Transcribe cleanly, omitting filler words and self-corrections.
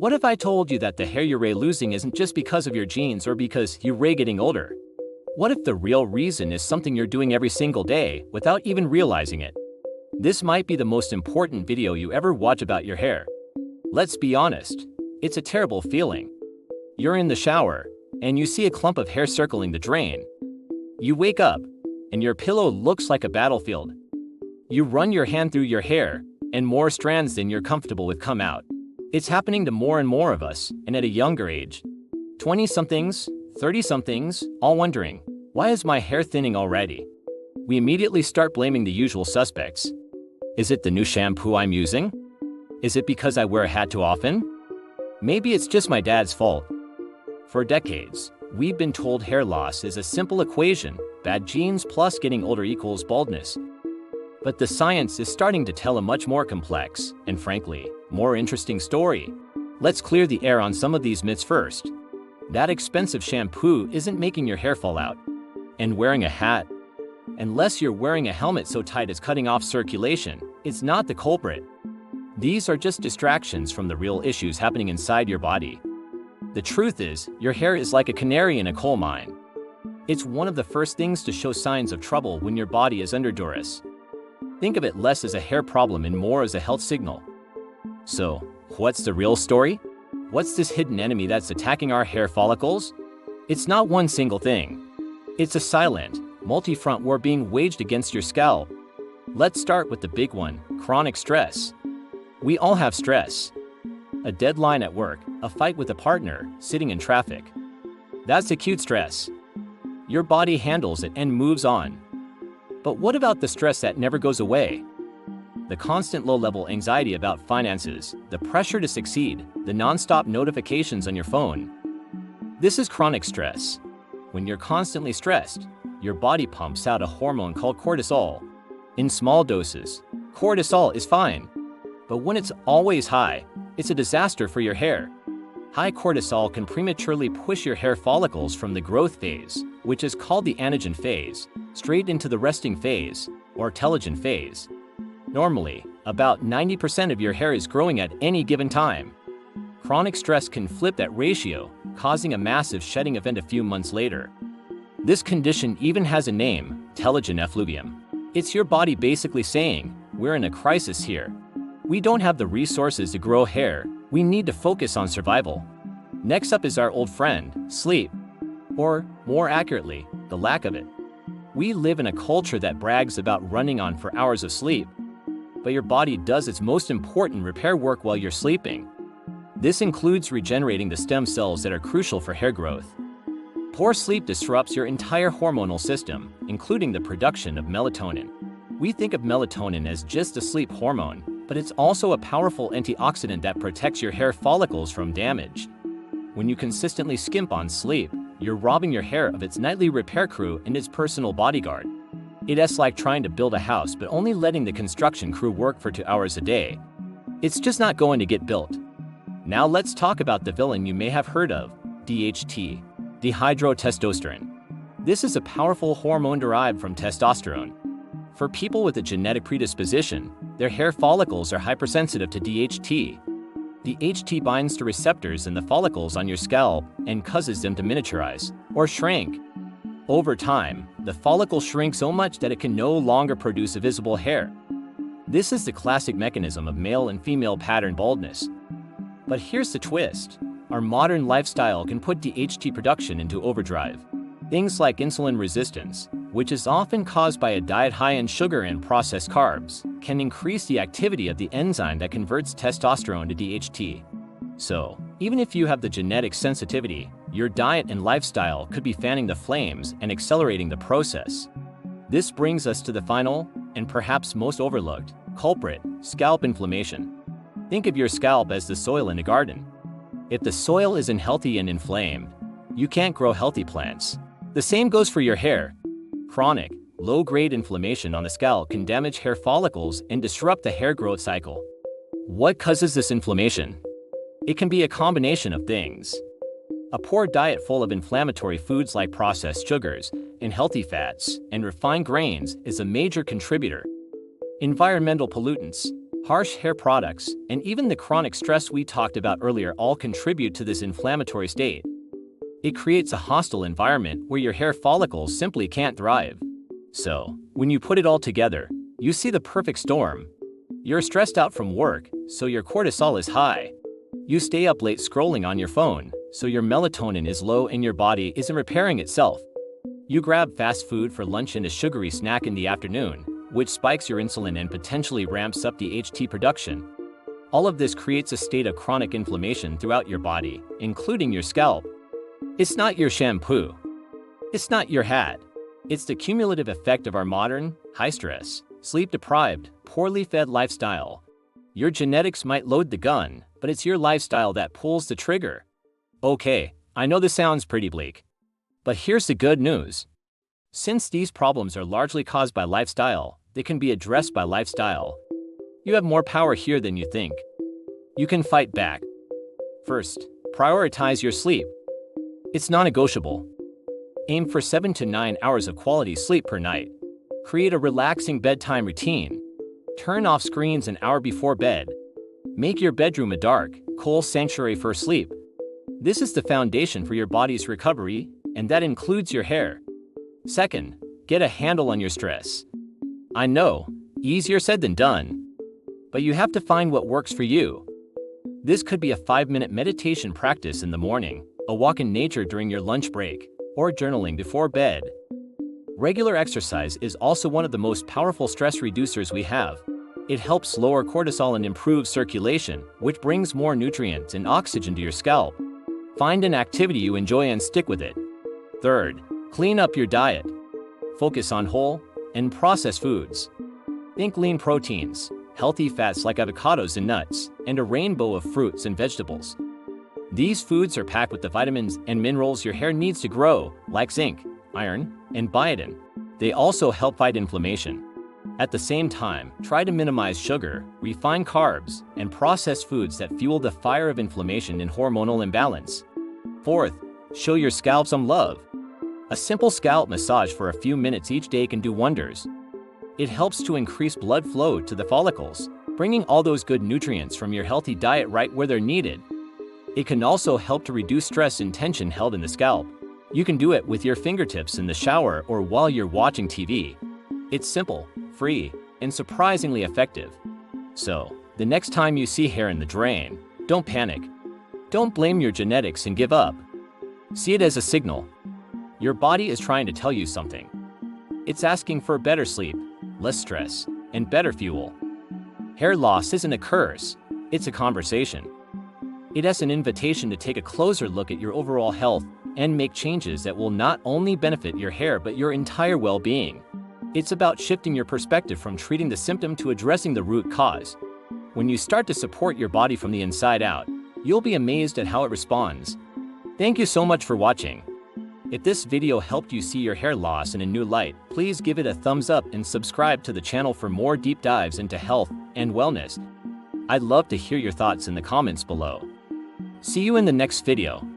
What if I told you that the hair you're losing isn't just because of your genes or because you're getting older? What if the real reason is something you're doing every single day without even realizing it? This might be the most important video you ever watch about your hair. Let's be honest, it's a terrible feeling. You're in the shower, and you see a clump of hair circling the drain. You wake up, and your pillow looks like a battlefield. You run your hand through your hair, and more strands than you're comfortable with come out. It's happening to more and more of us, and at a younger age. 20-somethings, 30-somethings, all wondering, why is my hair thinning already? We immediately start blaming the usual suspects. Is it the new shampoo I'm using? Is it because I wear a hat too often? Maybe it's just my dad's fault. For decades, we've been told hair loss is a simple equation, bad genes plus getting older equals baldness. But the science is starting to tell a much more complex, and frankly, more interesting story. Let's clear the air on some of these myths first. That expensive shampoo isn't making your hair fall out. And wearing a hat, unless you're wearing a helmet so tight it's cutting off circulation, it's not the culprit. These are just distractions from the real issues happening inside your body. The truth is, your hair is like a canary in a coal mine. It's one of the first things to show signs of trouble when your body is under duress. Think of it less as a hair problem and more as a health signal. So, what's the real story? What's this hidden enemy that's attacking our hair follicles? It's not one single thing. It's a silent, multi-front war being waged against your scalp. Let's start with the big one, chronic stress. We all have stress. A deadline at work, a fight with a partner, sitting in traffic. That's acute stress. Your body handles it and moves on. But what about the stress that never goes away? The constant low-level anxiety about finances, the pressure to succeed, the non-stop notifications on your phone. This is chronic stress. When you're constantly stressed, your body pumps out a hormone called cortisol. In small doses, cortisol is fine. But when it's always high, it's a disaster for your hair. High cortisol can prematurely push your hair follicles from the growth phase, which is called the anagen phase, straight into the resting phase, or telogen phase. Normally, about 90% of your hair is growing at any given time. Chronic stress can flip that ratio, causing a massive shedding event a few months later. This condition even has a name, telogen effluvium. It's your body basically saying, we're in a crisis here. We don't have the resources to grow hair, we need to focus on survival. Next up is our old friend, sleep. Or, more accurately, the lack of it. We live in a culture that brags about running on for hours of sleep. But your body does its most important repair work while you're sleeping. This includes regenerating the stem cells that are crucial for hair growth. Poor sleep disrupts your entire hormonal system, including the production of melatonin. We think of melatonin as just a sleep hormone, but it's also a powerful antioxidant that protects your hair follicles from damage. When you consistently skimp on sleep, you're robbing your hair of its nightly repair crew and its personal bodyguard. It's like trying to build a house but only letting the construction crew work for 2 hours a day. It's just not going to get built. Now let's talk about the villain you may have heard of, DHT, dihydrotestosterone. This is a powerful hormone derived from testosterone. For people with a genetic predisposition, their hair follicles are hypersensitive to DHT. DHT binds to receptors in the follicles on your scalp and causes them to miniaturize, or shrink. Over time, the follicle shrinks so much that it can no longer produce a visible hair. This is the classic mechanism of male and female pattern baldness. But here's the twist. Our modern lifestyle can put DHT production into overdrive. Things like insulin resistance, which is often caused by a diet high in sugar and processed carbs, can increase the activity of the enzyme that converts testosterone to DHT. So, even if you have the genetic sensitivity, your diet and lifestyle could be fanning the flames and accelerating the process. This brings us to the final, and perhaps most overlooked, culprit, scalp inflammation. Think of your scalp as the soil in a garden. If the soil isn't healthy and inflamed, you can't grow healthy plants. The same goes for your hair. Chronic, low-grade inflammation on the scalp can damage hair follicles and disrupt the hair growth cycle. What causes this inflammation? It can be a combination of things. A poor diet full of inflammatory foods like processed sugars, unhealthy fats, and refined grains is a major contributor. Environmental pollutants. Harsh hair products, and even the chronic stress we talked about earlier all contribute to this inflammatory state. It creates a hostile environment where your hair follicles simply can't thrive. So, when you put it all together, you see the perfect storm. You're stressed out from work, so your cortisol is high. You stay up late scrolling on your phone, so your melatonin is low and your body isn't repairing itself. You grab fast food for lunch and a sugary snack in the afternoon, which spikes your insulin and potentially ramps up DHT production. All of this creates a state of chronic inflammation throughout your body, including your scalp. It's not your shampoo. It's not your hat. It's the cumulative effect of our modern, high-stress, sleep-deprived, poorly fed lifestyle. Your genetics might load the gun, but it's your lifestyle that pulls the trigger. Okay, I know this sounds pretty bleak. But here's the good news. Since these problems are largely caused by lifestyle, they can be addressed by lifestyle. You have more power here than you think. You can fight back. First, prioritize your sleep. It's non-negotiable. Aim for 7 to 9 hours of quality sleep per night. Create a relaxing bedtime routine. Turn off screens an hour before bed. Make your bedroom a dark, cool sanctuary for sleep. This is the foundation for your body's recovery, and that includes your hair. Second, get a handle on your stress. I know, easier said than done. But you have to find what works for you. This could be a 5-minute meditation practice in the morning, a walk in nature during your lunch break, or journaling before bed. Regular exercise is also one of the most powerful stress reducers we have. It helps lower cortisol and improve circulation, which brings more nutrients and oxygen to your scalp. Find an activity you enjoy and stick with it. Third, clean up your diet. Focus on whole and processed foods. Think lean proteins, healthy fats like avocados and nuts, and a rainbow of fruits and vegetables. These foods are packed with the vitamins and minerals your hair needs to grow, like zinc, iron, and biotin. They also help fight inflammation. At the same time, try to minimize sugar, refined carbs, and processed foods that fuel the fire of inflammation and hormonal imbalance. Fourth, show your scalp some love. A simple scalp massage for a few minutes each day can do wonders. It helps to increase blood flow to the follicles, bringing all those good nutrients from your healthy diet right where they're needed. It can also help to reduce stress and tension held in the scalp. You can do it with your fingertips in the shower or while you're watching TV. It's simple, free, and surprisingly effective. So, the next time you see hair in the drain, don't panic. Don't blame your genetics and give up. See it as a signal. Your body is trying to tell you something. It's asking for better sleep, less stress, and better fuel. Hair loss isn't a curse, it's a conversation. It is an invitation to take a closer look at your overall health and make changes that will not only benefit your hair but your entire well-being. It's about shifting your perspective from treating the symptom to addressing the root cause. When you start to support your body from the inside out, you'll be amazed at how it responds. Thank you so much for watching. If this video helped you see your hair loss in a new light, please give it a thumbs up and subscribe to the channel for more deep dives into health and wellness. I'd love to hear your thoughts in the comments below. See you in the next video.